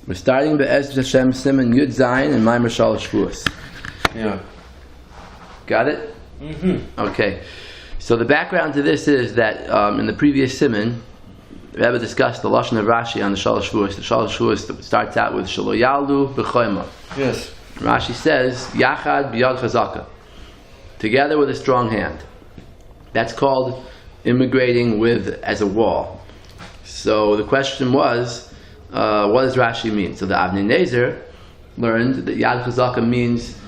We're starting Be'ez Hashem Siman Yud Zayin and Maamar Shalosh Shevuos. Yeah. Got it? Mm-hmm. Okay. So the background to this is that in the previous Siman, Rabbi discussed the Lashon of Rashi on the Shalosh Shevuos. The Shalosh Shevuos starts out with Shelo Yalu B'choima. Yes. Rashi says Yachad B'yad Chazaka, together with a strong hand. That's called immigrating with as a wall. So the question was, what does Rashi mean? So the Avnei Nezer learned that Yad Chazaka means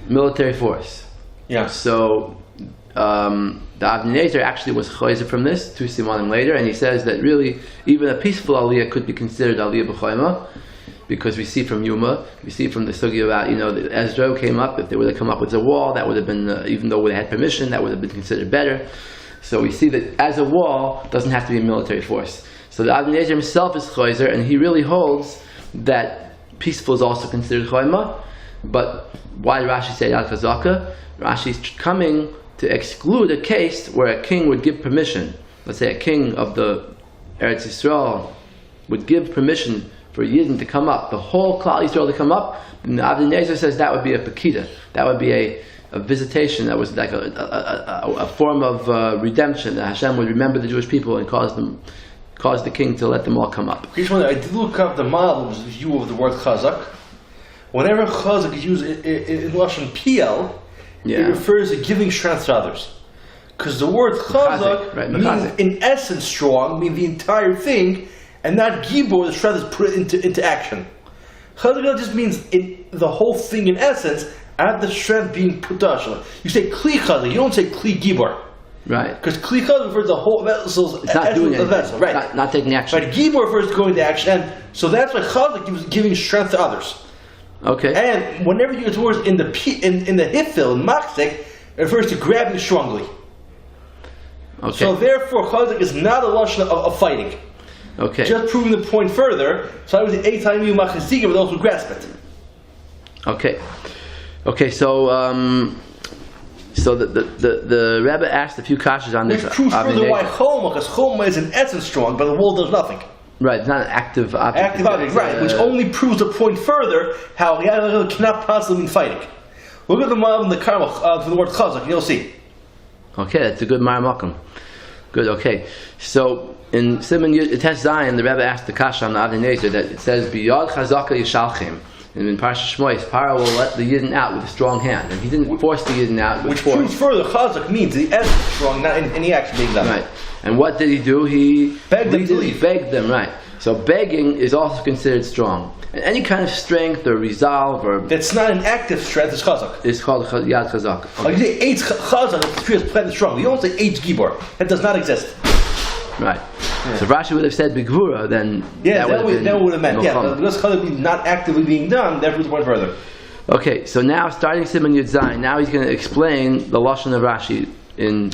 military force. Yeah. So the Avnei Nezer actually was choizer from this 2 Simanim later, and he says that really even a peaceful aliyah could be considered aliyah b'choima, because we see from Yuma, we see from the sugya about that Ezra came up. If they would have come up with a wall, that would have been even though they had permission, that would have been considered better. So we see that as a wall doesn't have to be a military force. So the Avnei Nezer himself is choizer, and he really holds that peaceful is also considered choima. But why did Rashi say Yad Chazaka? Rashi's coming to exclude a case where a king would give permission. Let's say a king of the Eretz Yisrael would give permission for Yidden to come up, the whole Klal Yisrael to come up. And the Avnei Nezer says that would be a pekida. That would be a visitation. That was like a form of redemption. That Hashem would remember the Jewish people and cause the king to let them all come up. I did look up the Mal's view of the word chazak. Whenever chazak is used in Lashon PL, it refers to giving strength to others. Because the word chazak means in essence strong, means the entire thing, and not gibor, the strength is put into action. Chazak just means in the whole thing in essence, and the strength being put to action. You say kli chazak, you don't say kli gibor. Right. Because kli chazak refers to the whole vessel's essence of the vessel. Right. Not taking action. Right. Gibor refers to going to action, and so that's why chazak is giving strength to others. Okay. And whenever you use words in the hifil, in maksek, it refers to grabbing strongly. Okay. So therefore, chazak is not a lashon of fighting. Okay. Just proving the point further. So I was the 8 time you machazika with those who grasp it. Okay. Okay. So the Rebbe asked a few kashas on this. Which proves further why choma, because choma is in essence strong, but the wall does nothing. Right, it's not an active object. Active object, right, which only proves the point further how Yad cannot possibly mean fighting. Look at the Maamar in the Karma for the word chazak, and you'll see. Okay, that's a good Maamar. Good, okay. So in Siman Tes Zayin, the Rebbe asked the kasha on the Avnei Nezer that it says, B'yad chazaka yishalchem. And in Parashat Shmois, Paro will let the Yidden out with a strong hand. And he didn't force the Yidden out with force. Which proves further, chazak means the essence is strong, not any action being done. Right. And what did he do? He begged them to leave. Begged them, right. So begging is also considered strong. And any kind of strength or resolve or... That's not an active strength, it's chazak. It's called Yad Chazak. Okay. Like you say Eitz chazak, it appears plenty strong. You don't say Eitz gibor. That does not exist. Right. Yeah. So Rashi would have said Bigvura, then that would have meant, but because chazak is not actively being done, that proves the point further. Okay, so now starting Siman Yud Zayin, now he's going to explain the Lashon of Rashi in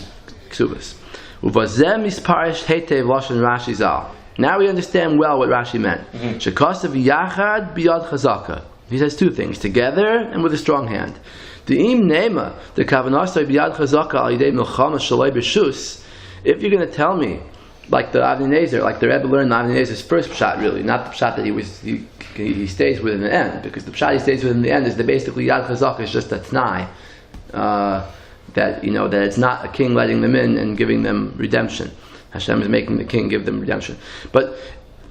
Ksubas. Uvazem isparish hetev Lashon Rashi zal. Now we understand well what Rashi meant. Shekasav yachad biyad chazaka. He says 2 things: together and with a strong hand. De'im nema the kavanasay biyad chazaka al yidei milchama shalei b'shus. If you're going to tell me, like the Avnei Nezer, like the Rebbe learned the Avnei Nezer's first pshat, really, not the pshat that he stays with in the end, because the pshat he stays with in the end is that basically yad chazaka is just a t'nai, that that it's not a king letting them in and giving them redemption. Hashem is making the king give them redemption. But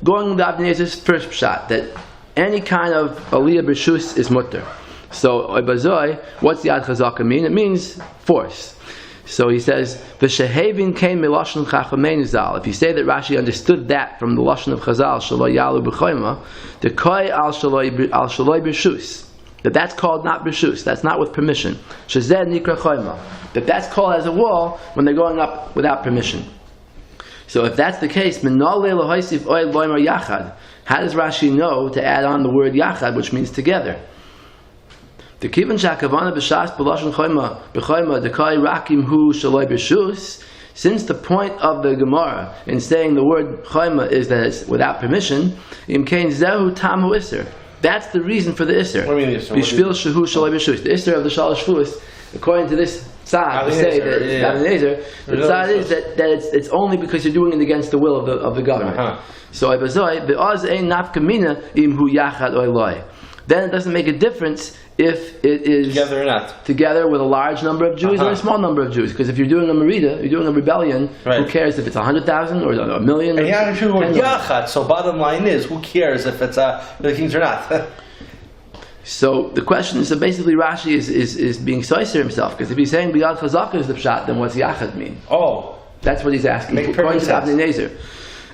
going with the Avnei Nezer's first pshat, that any kind of aliyah b'shus is mutter. So Oibazoi, what's Yad Chazaka mean? It means force. So he says, "V'shehevin came milashon Chachamei Zal." If you say that Rashi understood that from the lashon of Chazal, Shaloi Yalu B'choima, the Koi al Shaloi B'shus, that's called not b'shus. That's not with permission. Shezeh Nikra Choima, that's called as a wall when they're going up without permission. So if that's the case, how does Rashi know to add on the word yachad, which means together? Since the point of the Gemara in saying the word choima is that it's without permission, that's the reason for the isser. What do you mean the isser? The isser of the Shalosh Shevuos, according to this tzad to say that it's David Nezer. The tzad is that it's only because you're doing it against the will of the government. So then it doesn't make a difference if it is together or not. Together with a large number of Jews or a small number of Jews. Because if you're doing a merida, you're doing a rebellion, who cares if it's 100,000 or a million? And yachad. So bottom line is, who cares if it's the kings or not? So the question is, so basically Rashi is being soiser himself, because if he's saying biyad chazaka is the pshat, then what's yachad mean? Oh, that's what he's asking. Make perfect sense.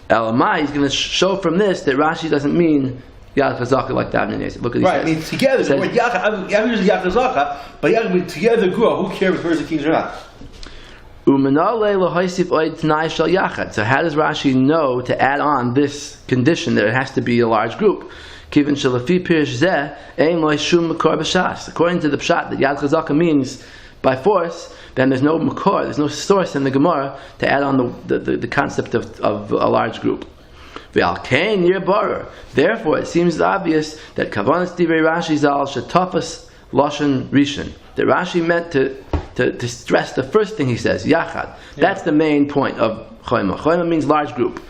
Elamai, he's going to show from this that Rashi doesn't mean yad chazaka like David Nezer. Look at right. I mean together. The word yachad. I'm using yad chazaka, but yachad means together. Who cares if there's the kings or not? So how does Rashi know to add on this condition that it has to be a large group? According to the pshat that yad chazaka means by force, then there's no makor, there's no source in the Gemara to add on the concept of a large group. Therefore, it seems obvious that kavanas divrei Rashi zal shetafas lashon rishon, that Rashi meant to stress the first thing he says, yachad. That's the main point of choyma. Choyma means large group.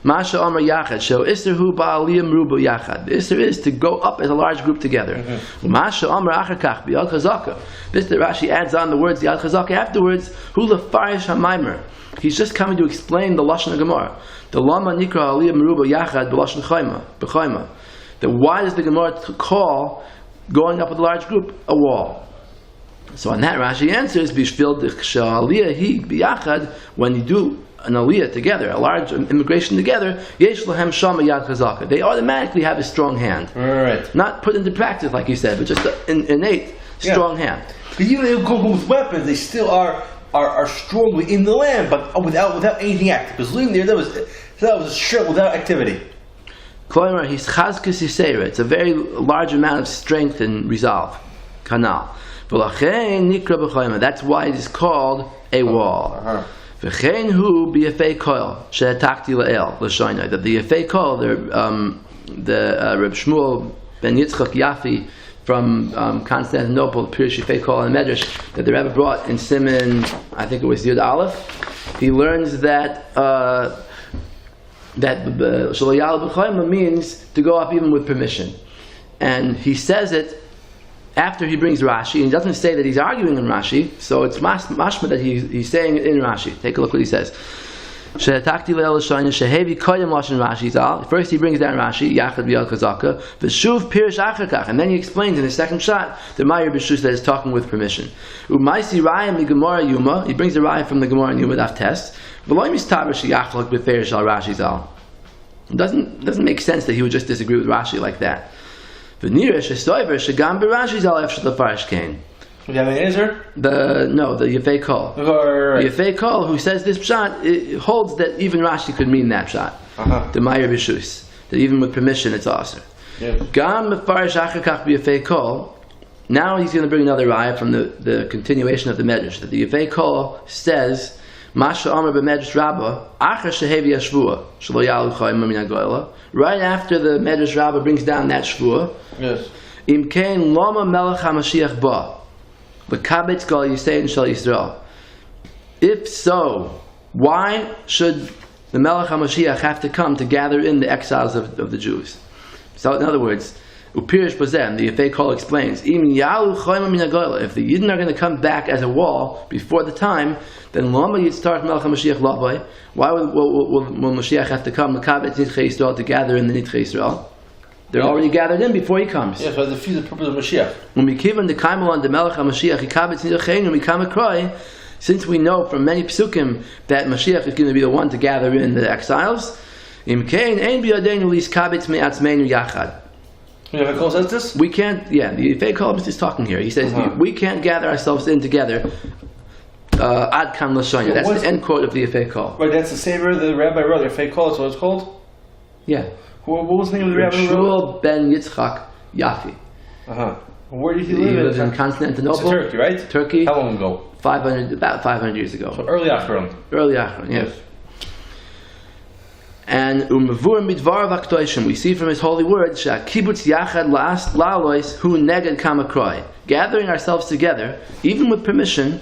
Masha Amar Yachad, Shel Isserhu Ba'aliyam Rubu Yachad. The Isser is to go up as a large group together. Masha Amar Achakach B'Yad Chazaka. This that Rashi adds on the words Yad Chazaka afterwards. Hu Lefarish HaMaimer. He's just coming to explain the Lashon of Gemara. The Lama Nikra Aliyam Rubu Yachad B'Lashon B'Chayma. That why does the Gemara call going up with a large group a wall? So on that Rashi answers B'Shvil D'Chsha Aliyah Hi B'Yachad, when you do an aliyah together, a large immigration together, yesh lahem shama yad chazaka. They automatically have a strong hand. Right. Not put into practice, like you said, but just an innate strong hand. But even if they go with weapons, they still are strong in the land, but without anything active. Because living there, that was a strength without activity. Kloimer, he's chazkas yiseira. It's a very large amount of strength and resolve. Kanal. That's why it is called a wall. V'chein hu b'yafei kol she'atakti la'el l'shoinai. That the yafei kol, the Reb Shmuel ben Yitzchak Yafi from Constantinople, the Pirish yafei kol and Medrash that the Rebbe brought in Siman, I think it was Yud Aleph. He learns that shaloyal b'choyma means to go up even with permission, and he says it after he brings Rashi, and he doesn't say that he's arguing in Rashi, so it's mashma that he's saying it in Rashi. Take a look what he says. First he brings down Rashi, Yachad B'Yad Chazaka, V'shuv Pirish Achakach, and then he explains in the second shot the Mayer B'Shus that is talking with permission. U'maisi Raya Mi'Gemara Yuma, he brings the Raya from the Gemara Yuma Daf Test. V'loy Mistaber She'Yachlok B'Ferish Al Rashi Zal. It doesn't make sense that he would just disagree with Rashi like that. The Yafei Kol. The Yafei Kol, who says this pshat, holds that even Rashi could mean that pshat. The Mayer B'Shus, that even with permission it's awesome. Gam Mefarish Achakach B'Yafei Kol. Now he's going to bring another raya from the continuation of the Medrash, that the Yafei Kol says, Masha Amar b'Medrash Rabbah, Achar shehevi Shvuah, Shelo Yalu Chayim Min HaGoyla. Right after the Medrash Rabbah brings down that Shvuah, Im Kein Lama Melech HaMashiach Ba, V'Kabetz Gal Yisein Shel Yisrael. If so, why should the Melech HaMashiach have to come to gather in the exiles of the Jews? So in other words, Upirish Bazem, the Yafei Kol explains, Im Yalu Chayim Min HaGoyla. If the Yidden are going to come back as a wall before the time, then Lama Yitztart Melech HaMashiach Labai. Why will Mashiach have to come Mekabetz Nidchei Yisrael to gather in the Nidchei Yisrael? They're already gathered in before he comes. Yes, but the purpose of Mashiach. When we give him the Kaimel on the Melech HaMashiach Yikabetz Nidchei and we come acroy, since we know from many psukim that Mashiach is going to be the one to gather in the exiles, Im Kein Ein B'Yadeinu Lis Kabetz Me'atzmeinu Yachad. The Yafei Kol says this? We can't. Yeah, the Yafei Kol is talking here. He says we can't gather ourselves in together. Ad Kan Lashanya. That's the end quote of the Yafei Kol. Right, that's the same word the Rabbi wrote. The Yafei Kol is what it's called? Yeah. What was the name of the Rabbi? Shmuel ben Yitzchak Yafi. Where did he live? He lives in Constantinople. It's Turkey, right? Turkey. How long ago? About 500 years ago. So early Achron. Early Achron, yes. And Umavur Midvar Vaktoishim, we see from his holy words, Shakibutz Yachad La'alois Hu Neged Kamakroi. Gathering ourselves together, even with permission,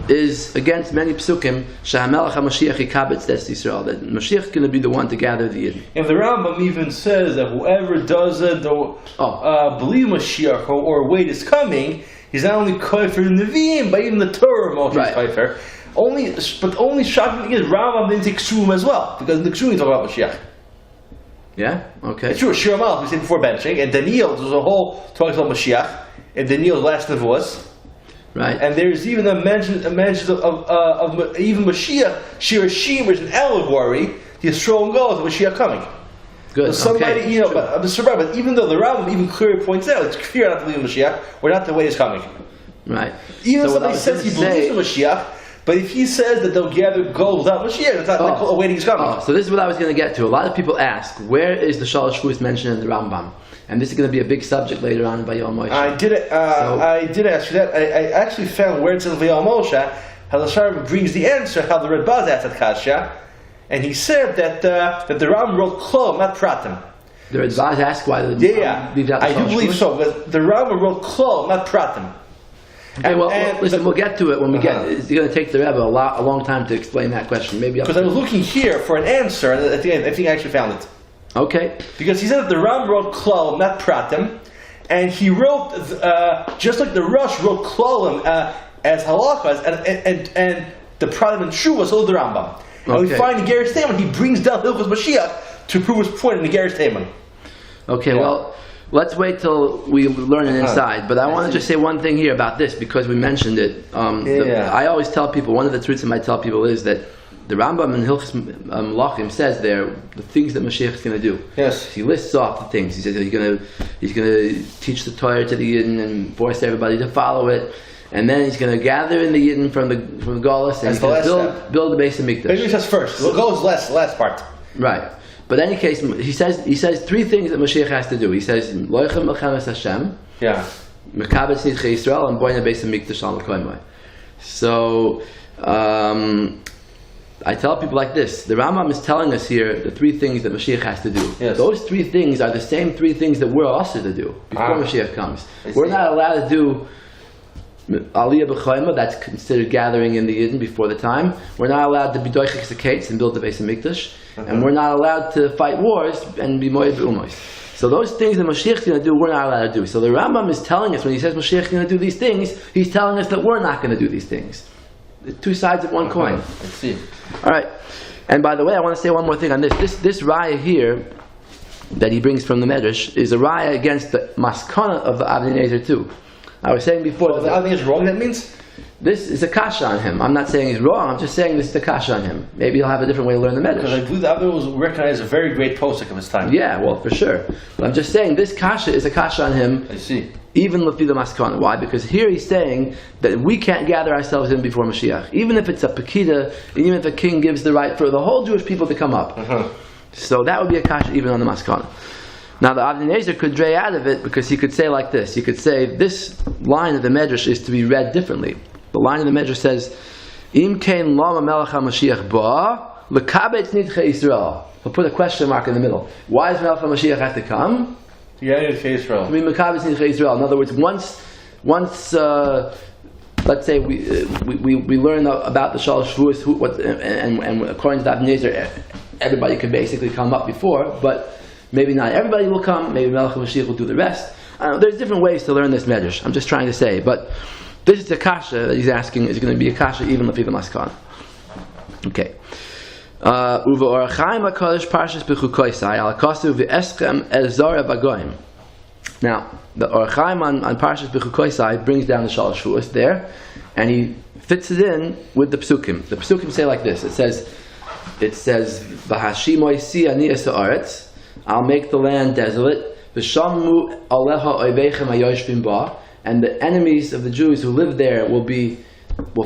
is against many psukim shehamelech HaMashiach yikabetz des Yisrael, that Mashiach is going to be the one to gather the Yidden. And the Rambam even says that whoever doesn't believe Mashiach or wait is coming, he's not only kofer Nevi'im, but even the Torah Moshe is kofer. Only shocking is Rambam didn't take Ksum as well, because in the Ksum he talks about Mashiach. Yeah. Okay. It's true. Shiur Malach we said before benching, and Daniel there's a whole talks about Mashiach, and Daniel's last Nevuos. Right. And there's even a mention of even Mashiach, Shir Hashim, which is an allegory, the Yisrael goes of Mashiach coming. Good. So somebody, but even though the Rambam even clearly points out, it's clear not to believe in Mashiach, or not the way it's coming. Right. Even if somebody says he believes in Mashiach, but if he says that they'll gather gold without Mashiach, it's not like awaiting his coming. So this is what I was going to get to. A lot of people ask, where is the Shalosh Shevuos mentioned in the Rambam? And this is going to be a big subject later on in Vayoel Moshe. I did ask you that. I actually found where it's in Vayoel Moshe, how the Shar brings the answer, how the Rabbi asked at Kasha, and he said that the Rambam wrote Klom, not Pratim. The Rabbi asked why the Rambam leaves out the Shalosh Shevuos? I do believe so, but the Rambam wrote Klom, not Pratim. Okay, listen, we'll get to it when we get. It's going to take the Rebbe a long time to explain that question. Maybe because I was looking here for an answer, and I think I actually found it. Okay. Because he said that the Ram wrote Klal, not Pratim, and he wrote just like the Rosh wrote Klalim as halachas, and the Pratim and Shevuos so the Rambam. Okay. And we find in Geras Teman he brings down Hilchos Mashiach to prove his point in the Geras Teman. Okay, well. Let's wait till we learn it inside. But I want to just say one thing here about this, because we mentioned it. I always tell people, one of the truths I tell people is that the Rambam in Hilchos Melachim says there the things that Mashiach is going to do. Yes. He lists off the things. He says he's going to teach the Torah to the Yidden and force everybody to follow it. And then he's going to gather in the Yidden from the Golus, and he's going to build the base of Mikdash. Maybe he says first. The Golus last part. Right. But in any case, he says three things that Mashiach has to do. He says, Loichem Melchemes Hashem, Mekabetz Nidchei Yisrael, and Boina Beis HaMikdash Al Koimai. So, I tell people like this, the Rambam is telling us here the three things that Mashiach has to do. Yes. Those three things are the same three things that we're also to do before Mashiach comes. We're not allowed to do Aliyah B'Choyma, that's considered gathering in the Yidden before the time. We're not allowed to be Doichik Sekates and build the Beis HaMikdash. And we're not allowed to fight wars and be Moed B'Umos. So those things that Mashiach is going to do, we're not allowed to do. So the Rambam is telling us, when he says Mashiach is going to do these things, he's telling us that we're not going to do these things. The two sides of one coin. Let's see. Alright. And by the way, I want to say one more thing on this. This raya here, that he brings from the Medrash, is a raya against the maskana of the Avnei Nezer too. I was saying before... the Avnei is wrong, that means? This is a kasha on him. I'm not saying he's wrong, I'm just saying this is a kasha on him. Maybe he'll have a different way to learn the Medrash. Because I believe the Avnei was recognized as a very great posek of his time. Yeah, well, for sure. But I'm just saying this kasha is a kasha on him. I see. Even Lefi the Maskana. Why? Because here he's saying that we can't gather ourselves in before Mashiach. Even if it's a Pekida, even if the king gives the right for the whole Jewish people to come up. So that would be a kasha even on the Maskana. Now the Avnei Nezer could dray out of it because he could say like this. He could say this line of the Medrash is to be read differently. The line of the Medrash says, Im kein lama melech HaMashiach ba, lekabetz nidchei Yisrael. He'll put a question mark in the middle. Why does Melech HaMashiach have to come? Yeah, Nidchei Yisrael. To be mekabetz nidchei Yisrael. In other words, once let's say we learn about the Shalosh Shevuos, and according to the Avnei Nezer, everybody could basically come up before, but maybe not everybody will come. Maybe Melech HaMashiach will do the rest. I don't know, there's different ways to learn this Medrash. I'm just trying to say, but this is the kasha that he's asking is going to be a kasha even Lefi the Maskana. Okay. Uva Orachaim HaKadosh Parshas B'chukoisai Al Kasu V'eschem El Zora Bagoim. Now, the Orachaim on Parshas B'chukoisai brings down the Shalosh Shevuos there, and he fits it in with the Psukim. The Psukim say like this. It says V'hashimoi si ani es ha'aretz, I'll make the land desolate. V'shamu aleha oivechem hayoshvim ba. And the enemies of the Jews who live there will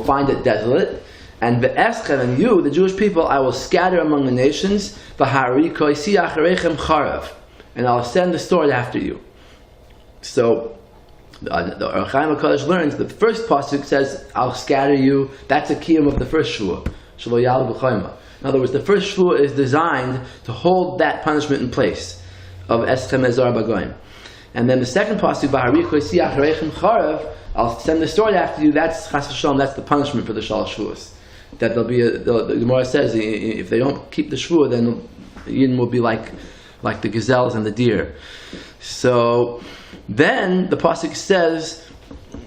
find it desolate. And ve'eschem, and you, the Jewish people, I will scatter among the nations. V'hari koisi acharechem charav, and I'll send the sword after you. So the Orachaim HaKadosh learns that the first pasuk says, "I'll scatter you." That's a kiyum of the first shvuah. Shelo yalu b'choyma. In other words, the first shvuah is designed to hold that punishment in place of eschem ezar bagoyim. And then the second pasuk, I'll send the sword after you. That's chas v'shalom. That's the punishment for the Shevuos. That there'll be the Gemara says if they don't keep the Shevuah, then the Yidden will be like the gazelles and the deer. So then the pasuk says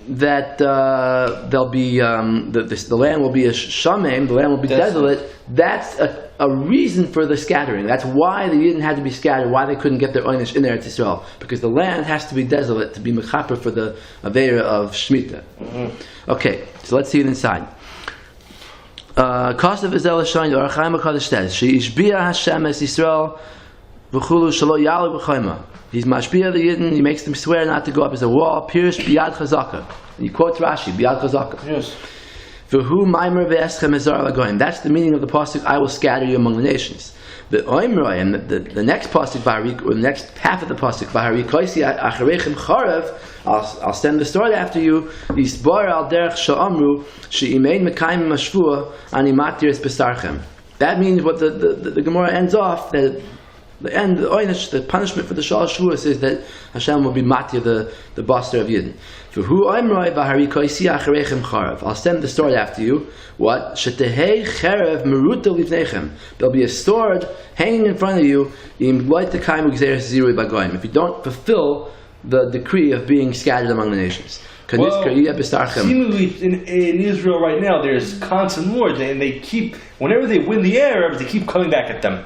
that there'll be the land will be a shamem, the land will be desolate. That's a reason for the scattering. That's why the Yidden had to be scattered, why they couldn't get their oynish in Eretz Yisrael, because the land has to be desolate to be mechaper for the aveira of Shemitah. Okay, so let's see it inside. Kosev Ezel Hashem or Chaim HaKadosh says, Sheishbia Hashem es Yisrael v'chulu shelo yalu b'chayma. He's mashbia the Yidden, he makes them swear not to go up as a wall, Pirish biyad chazaka. And he quotes Rashi, biyad chazaka. Yes. V'hu maimer ve'eschem ezar lagoyim. That's the meaning of the pasuk, I will scatter you among the nations. The oimroi, and the next pasuk, or the next half of the pasuk, v'harikoisi acharechem charev, I'll send the sword after you. Yisbar al derech sha'amru she'imein mekayim mashvua ani matiris besarchem. That means what the Gemara ends off, that the punishment for the Shalosh Shevuos is that Hashem will be matir the baster of Yidden. I'll send the sword after you. What? There'll be a sword hanging in front of you. If you don't fulfill the decree of being scattered among the nations. Well, seemingly in Israel right now, there's constant wars, and they keep, whenever they win the Arabs, they keep coming back at them.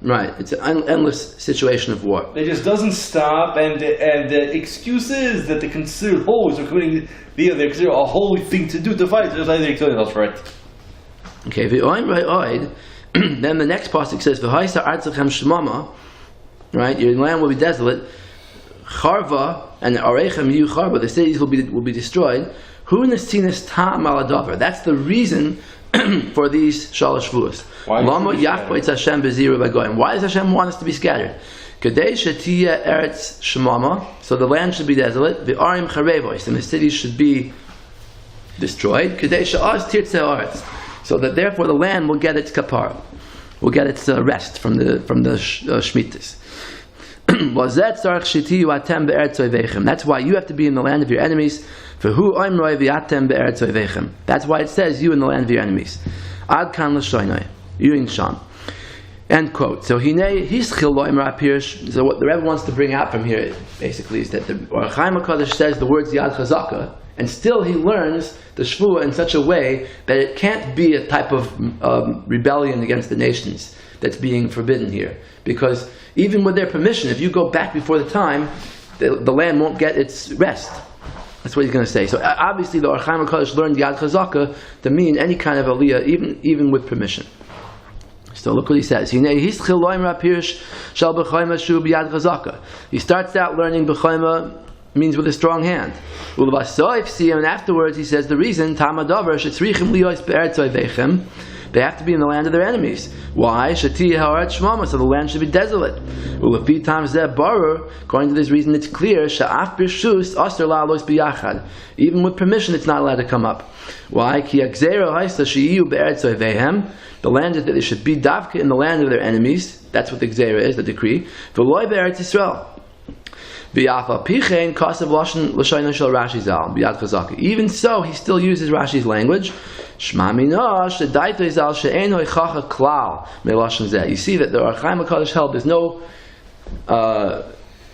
Right, it's an endless situation of war. It just doesn't stop, and the excuse is that they consider holy, or committing they consider a holy thing to do to fight. Just like they're killing us for it. Okay, then the next pasuk says, "V'haisa artzachem shmama." Right, your land will be desolate. Charva and arechem yu charva. The cities will be destroyed. Hu nesinas ta'am aladavar. That's the reason for these Shalosh Shevuos. Why does Hashem want us to be scattered? So the land should be desolate, and the cities should be destroyed. So that therefore the land will get its kapara, will get its rest from the Shemitahs. That's why you have to be in the land of your enemies. That's why it says you in the land of your enemies. Ad kan l'shoinoi, you in Sham. End quote. So what the Rebbe wants to bring out from here basically is that the Chaim HaKadosh says the words Yad Chazaka, and still he learns the Shevuah in such a way that it can't be a type of rebellion against the nations that's being forbidden here, because even with their permission, if you go back before the time, the land won't get its rest. That's what he's going to say. So obviously the Chaim HaKadosh learned Yad Chazaka to mean any kind of aliyah, even with permission. So look what he says. He starts out learning b'chayma means with a strong hand. And afterwards he says the reason they have to be in the land of their enemies. Why? So the land should be desolate. According to this reason, it's clear. Even with permission, it's not allowed to come up. Why? The land is that they should be davka in the land of their enemies. That's what the gzeira is, the decree. Even so, he still uses Rashi's language. You see that the Chaim HaKadosh held there's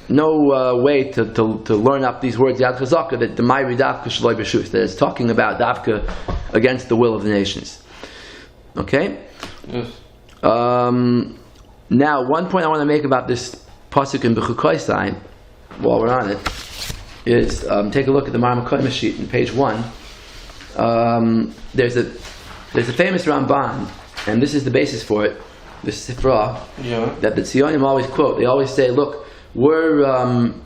no way to learn up these words Yad Chazaka, that the Mayri Davka Shaloi B'Shus, that it's talking about Davka against the will of the nations. Okay? Yes. Now, one point I want to make about this pasuk in B'chukoisai, while we're on it, is take a look at the Maamar sheet in page 1. There's a famous Ramban, and this is the basis for it. This Sifra that the Tzionim always quote. They always say, "Look, we're in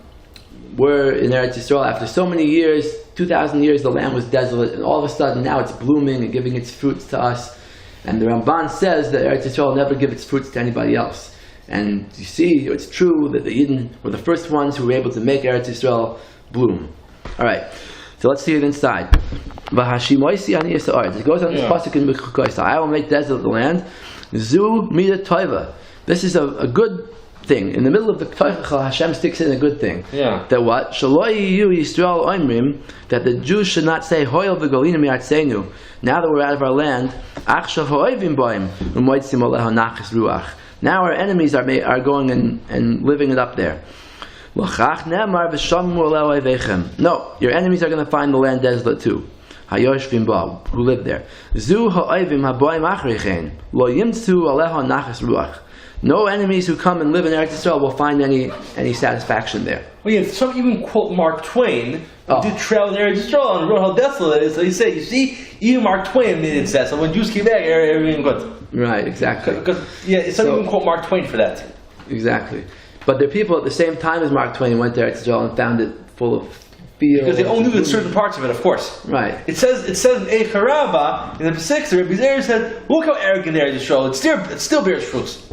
Eretz Yisrael after so many years, 2,000 years. The land was desolate, and all of a sudden now it's blooming and giving its fruits to us." And the Ramban says that Eretz Yisrael will never give its fruits to anybody else. And you see, it's true that the Yidden were the first ones who were able to make Eretz Yisrael bloom. All right. So let's see it inside. It goes on this pasuk in B'chukoisai. I will make desolate the land. Zu mida toiva. This is a good thing. In the middle of the Toichel, Hashem sticks in a good thing. Yeah. That what? Shaloi yiyu Yisrael oimrim, that the Jews should not say, Hoyel v'golinu mi'artzeinu, now that we're out of our land, Achshav ha'oivim boim, u'moitzim oleho nachas ruach. Now our enemies are going and living it up there. No, your enemies are going to find the land desolate too. Hayoshvim ba, who live there. Zu ha'oivim ha'boim achreichen, lo yimtzu oleho nachas ruach. No enemies who come and live in Eretz Yisrael will find any satisfaction there. Well, yeah, some even quote Mark Twain, who did travel to Eretz Yisrael and wrote how desolate it is. So he said, you see, even Mark Twain made it sad. So when Jews came back, everything good. Right, exactly. Because some even quote Mark Twain for that. Exactly. But there are people at the same time as Mark Twain went to Eretz Yisrael and found it full of fear. Because they only knew certain parts of it, of course. Right. It says in Eicha Rabbah, in the 6th, Rabbi Zer said, look how arrogant Eretz Yisrael is. It still bears fruits.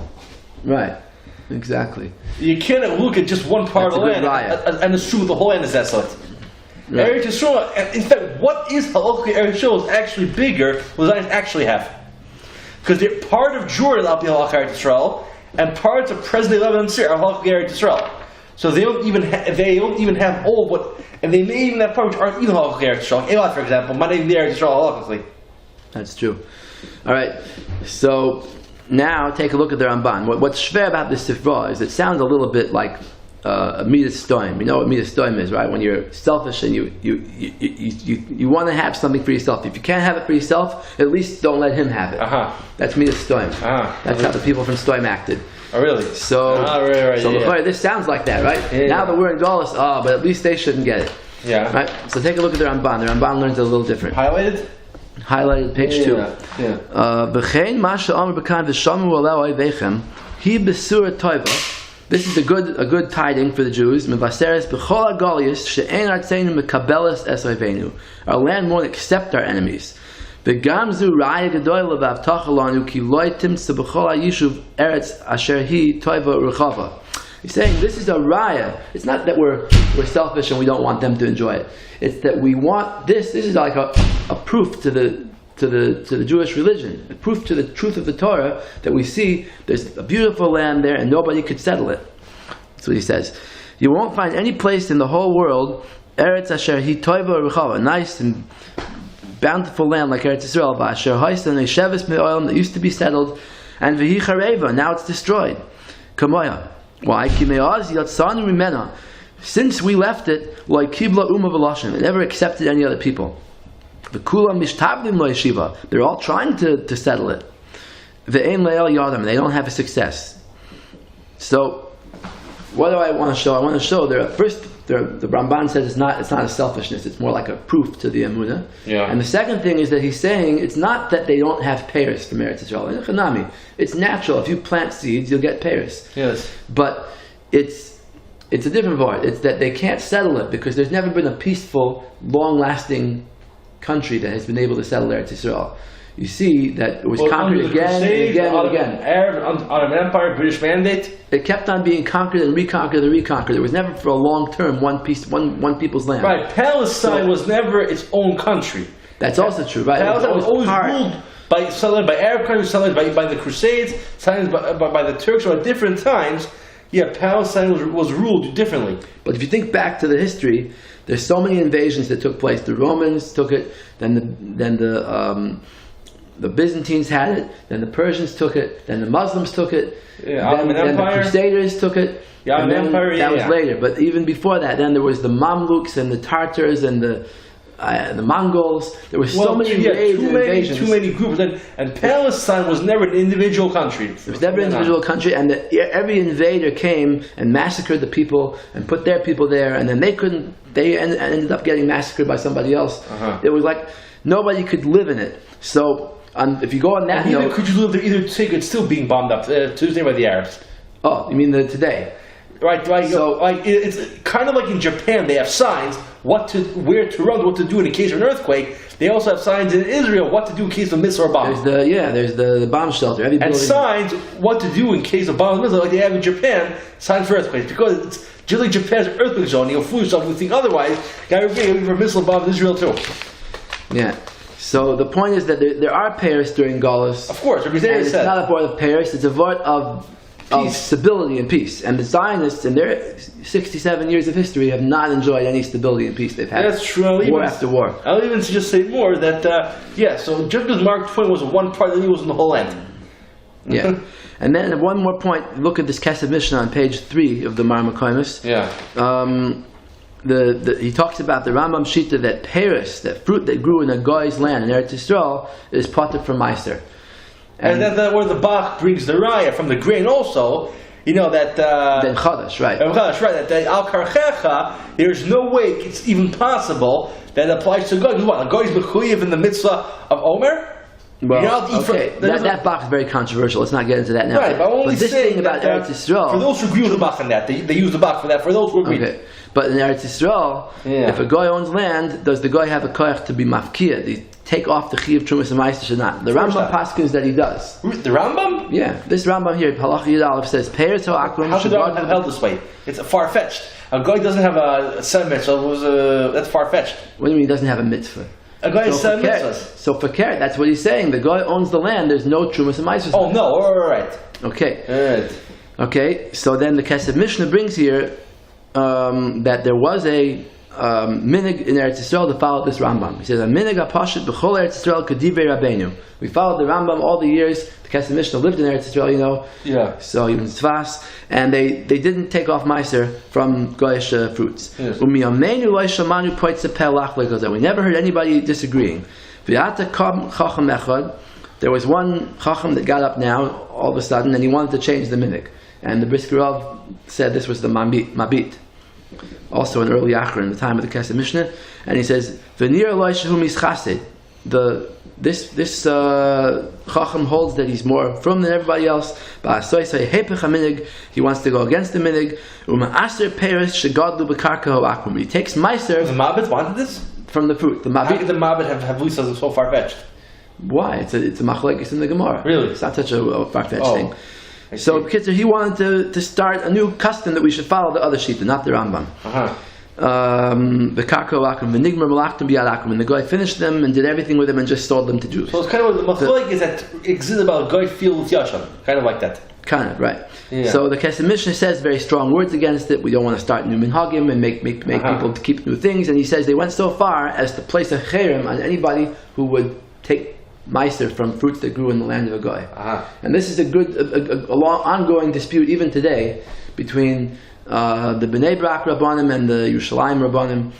Right, exactly. You cannot look at just one part of the land and assume the whole land is desolate. Right. Eretz Yisrael, in fact, what is halachically Eretz Yisrael is actually bigger than Zionists actually have. Because they're part of Jordan, Al-Pi Halach Eretz Yisrael, and parts of present-day Lebanon and Syria are halachically Eretz Yisrael. So they don't even have all of what, and they may even have parts which aren't even halachically Eretz Yisrael. Eilat, for example, might not even be Eretz Yisrael halachically. That's true. All right, so now take a look at the Ramban. What's shver about this Sifra is it sounds a little bit like a midas stoim. You know what midas stoim is, right? When you're selfish and you want to have something for yourself. If you can't have it for yourself, at least don't let him have it. That's midas stoim. That's how the people from Stoim acted. Oh, really? So, this sounds like that, right? Yeah, now that we're in Galus, but at least they shouldn't get it. Yeah. Right? So take a look at the Ramban. The Ramban learns it a little different. Highlighted, page 2. B'chein ma she'amar b'kan v'shamu alei oivechem hi b'sura toiva. This is a good tiding for the Jews. Mevaseres b'chol ha'golius she'ein artzeinu mekabeles es oivenu. Our land won't accept our enemies. V'gamzu raya gedoyla v'avtacha lanu ki lo timtza b'chol ha'yishuv eretz asher hi toiva rechava. He's saying this is a raya. It's not that we're selfish and we don't want them to enjoy it. It's that we want this. This is like a proof to the Jewish religion, a proof to the truth of the Torah that we see there's a beautiful land there and nobody could settle it. That's what he says. You won't find any place in the whole world Eretz Asher Hi Toiva Rechava, nice and bountiful land like Eretz Yisrael, Asher Haisen Shevuos Me'olam that used to be settled, and V'hi Chareva, now it's destroyed. Kamoya. Why? Since we left it, like Kibla Uma V'Lashem, it never accepted any other people. V'Kulam Mishtavlim Lo Yeshiva, they're all trying to settle it. V'Ein Le'el Yadam, they don't have a success. So, what do I want to show? I want to show the Ramban says it's not a selfishness, it's more like a proof to the Emunah. Yeah. And the second thing is that he's saying it's not that they don't have peiros from Eretz Yisrael. It's natural. If you plant seeds, you'll get peiros. Yes. But it's a different part. It's that they can't settle it because there's never been a peaceful, long-lasting country that has been able to settle Eretz Yisrael. You see that it was conquered again and again and again. Ottoman Empire, British Mandate. It kept on being conquered and reconquered and reconquered. It was never for a long term one people's land. Right. Palestine was never its own country. That's also true, right? Palestine was always ruled by Arab countries, settled by the Crusades, settled by the Turks, or at different times. Yeah, Palestine was ruled differently. But if you think back to the history, there's so many invasions that took place. The Romans took it, then the Byzantines had it, then the Persians took it, then the Muslims took it, then the Crusaders took it, and then that was later. But even before that, then there was the Mamluks and the Tartars and the Mongols. There were so many invasions. Too many groups. And Palestine was never an individual country. It was never an individual country, and every invader came and massacred the people and put their people there, and then they ended up getting massacred by somebody else. It was like nobody could live in it. So if you go on that note, could you live there? Either it's still being bombed up Tuesday by the Arabs. Oh, you mean today? Right. So it's kind of like in Japan. They have signs where to run, what to do in the case of an earthquake. They also have signs in Israel what to do in case of a missile or bomb. There's the bomb shelter. And signs what to do in case of bomb missile, like they have in Japan. Signs for earthquakes, because it's just like Japan's earthquake zone. You'll fool yourself if you think otherwise. Guy would be for missile bomb in Israel too. Yeah. So the point is that there are pairs during Galus. Of course, it's not a part of pairs. It's a part of of stability and peace. And the Zionists, in their 67 years of history, have not enjoyed any stability and peace. They've had war after war. I'll even just say more that, so just because Mark Twain was one part, then he was in the whole land. Yeah. And then one more point, look at this Kesef Mishnah on page 3 of the Maamar Koimus. Yeah. He talks about the Rambam Shita that Paris, that fruit that grew in a guy's land in Eretz Yisrael, is potter from Meiser. And then where the Bach brings the raya from the grain also, then Chadash, right? That Al Karchecha, there's no way it's even possible that applies to God. What? A guy is mechuyev in the mitzvah of Omer? Well, okay, that Bach is very controversial. Let's not get into that now. Right, but I'm only saying about Eretz Yisrael. For those who agree with the Bach on that, they use the Bach for that. For those who agree. Okay. But in Eretz Yisrael, if a guy owns land, does the guy have a koyach to be mafkia? They take off the chi of Trumas and Meister should not. The Rambam paskins that he does. The Rambam? Yeah, this Rambam here, Halach Yud Aleph says, Peretz ha'akron. How should the Rambam have held this way? It's far-fetched. A guy doesn't have a set mitzvah. That's far-fetched. What do you mean he doesn't have a mitzvah? A guy has set mitzvahs. So for Keret, that's what he's saying. The guy owns the land. There's no Trumas and Meister. Oh no! All right. Okay. All right. Okay. So then the Kesef Mishnah brings here that there was a minig in Eretz Yisrael to follow this Rambam. He says, "A minig apashit b'chol Eretz Yisrael kedivei Rabbeinu." We followed the Rambam all the years. The Kesef Mishnah lived in Eretz Yisrael, Yeah. So even Tzvas, and they didn't take off meiser from goyish fruits. Yes. U'miyamenu lo shamanu poitze pelach legozel. We never heard anybody disagreeing. V'yata kam chacham echad. There was one chacham that got up now all of a sudden, and he wanted to change the minig. And the Brisker Rav said this was the mabit. Also an early achar in the time of the Kesef Mishnah, and he says, "V'nir lo shehu mischasid." This chacham holds that he's more from than everybody else. He wants to go against the minig. He takes meiser. The Mabit wanted this from the fruit. The Mabit. How could the Mabit have lisas so far-fetched? Why? It's a machlekes in the Gemara. Really? It's not such a far-fetched thing. So, he wanted to start a new custom that we should follow the other shita, not the Rambam. And the guy finished them and did everything with them and just sold them to Jews. So it's kind of what the machlek is that exists about a guy feel with Yasham, kind of like that. Kind of, right. Yeah. So the Kesef Mishnah says very strong words against it. We don't want to start new minhagim and make people to keep new things. And he says they went so far as to place a cherem on anybody who would take meiser from fruits that grew in the land of a goy. And this is a long ongoing dispute even today between the Bnei Brak Rabbanim and the Yerushalayim Rabbanim.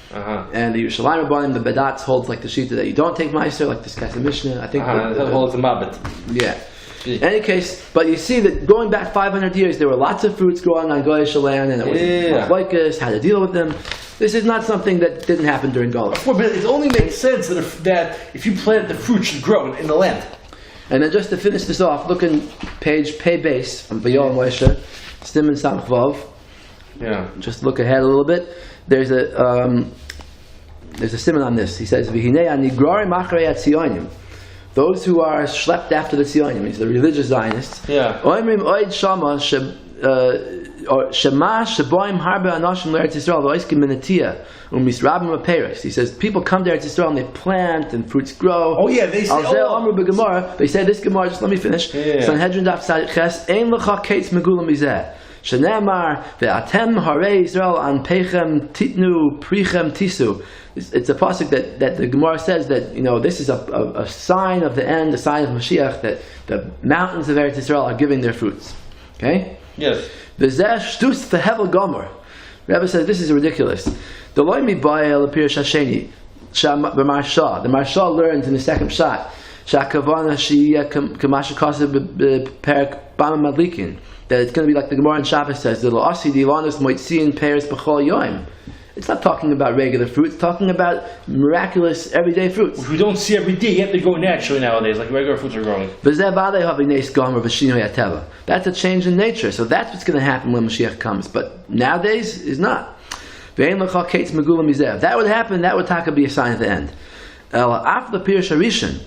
And the Yerushalayim Rabbanim, the Bedatz holds like the shita that you don't take meiser, like this Kesef Mishnah. I think that holds the Mabit. Yeah. In any case, but you see that going back 500 years, there were lots of fruits growing on goyish land, and it was like us, how to deal with them. This is not something that didn't happen during Galus. But it only makes sense that if you plant the fruit should grow in the land. And then just to finish this off, look in page Pei Base from Vayoel Moshe, Siman Samach Vav. Yeah. Just look ahead a little bit. There's a siman on this. He says, "V'hinei anigrari machrei atzionim." Those who are schlepped after the Tzionim, means the religious Zionists. Yeah. Oimrim oid shama shema sheboim harbe anashim l'Eretz Yisrael v'oiskim minatiyah u'misrabim aperes. He says people come to Eretz Yisrael and they plant and fruits grow. Oh yeah, they say. Amru b'Gemara. They say this Gemara. Just let me finish. Sanhedrin daf tzaddik ches ein lecha kates megula mizeh. Shenemar ve'atem harei Yisrael an peichem titnu prichem tisu. It's a pasuk that the Gemara says that this is a sign of the end, a sign of Mashiach, that the mountains of Eretz Yisrael are giving their fruits. Okay? Yes. V'zeh shtus v'hevel gomer. Rabbi says this is ridiculous. The loy mibayel apir shasheni. The Marsha learns in the second shot. Shakavana shiyeh kamasha kasev b'perek bama madlikin. That it's going to be like the Gemara in Shabbos says, the lo'asi dilanus moitziin peres b'chol yoim. It's not talking about regular fruits, it's talking about miraculous everyday fruits. Which we don't see every day, yet they grow naturally nowadays, like regular fruits are growing. That's a change in nature, so that's what's going to happen when Mashiach comes. But nowadays, is not. If that would happen, that would be a sign of the end. After the Pirush Harishon,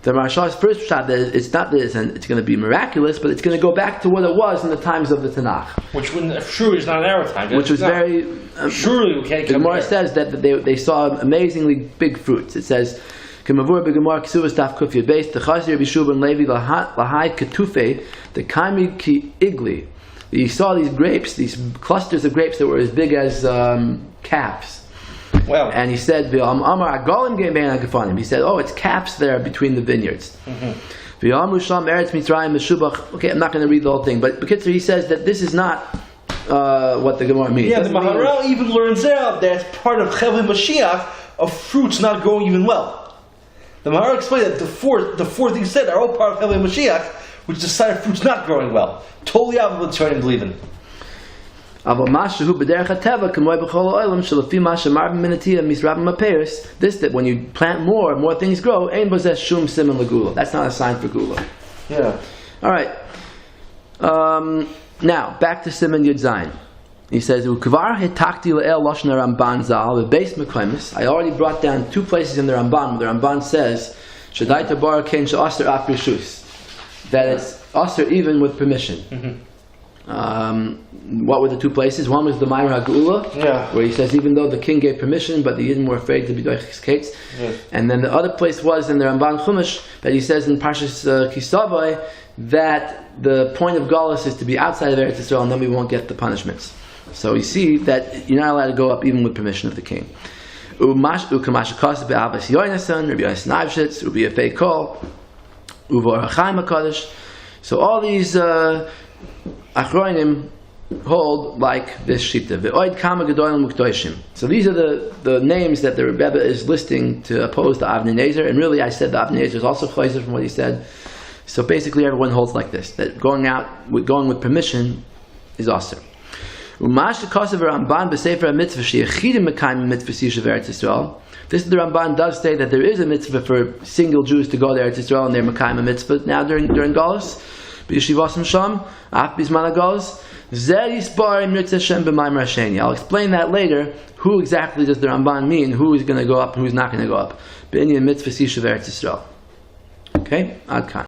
the Marshal's first shot that it's not that it's going to be miraculous, but it's going to go back to what it was in the times of the Tanakh. Which surely is not in our time. Which was very... surely we can't the Gemara says that they saw amazingly big fruits. It says, K'mavur b'Gemara Ksuvas Daf Kuf Yud Beis, T'chazir b'Shuv and Levi lahai ketufe, the kaimi ki igli. He saw these grapes, these clusters of grapes that were as big as caps. Wow. And he said, he said, oh, it's caps there between the vineyards. Okay, I'm not going to read the whole thing, but B'kitzur, he says that this is not what the Gemara means. Yeah, the Maharal even learns out that it's part of Chevli Mashiach of fruits not growing even well. The Maharal explained that the four things said are all part of Chevli Mashiach, which is the sign of fruits not growing well. Totally opposite of what Tzornim believe in. This, that when you plant more things grow. That's not a sign for gula. Yeah. All right. Now back to Siman Yud Zayin. He says, I already brought down 2 places in the Ramban where the Ramban says that it's aser even with permission. What were the 2 places? One was the Maamar HaGeula, where he says even though the king gave permission, but the Yidden were afraid to be doiches kates. And then the other place was in the Ramban Chumash that he says in Parshas Kisavai that the point of Galus is to be outside of Eretz Yisrael, and then we won't get the punishments. So you see that you're not allowed to go up even with permission of the king. So all these Achronim hold like this shita. So these are the names that the Rebbe is listing to oppose the Avnei Nezer, and really I said the Avnei Nezer is also chayzer from what he said. So basically everyone holds like this, that going with permission is aser. This is the Ramban does say that there is a mitzvah for single Jews to go there to Israel and they're Mekayim a mitzvah now during Galus. I'll explain that later. Who exactly does the Ramban mean? Who is going to go up and who's not going to go up? Okay, Ad Kan.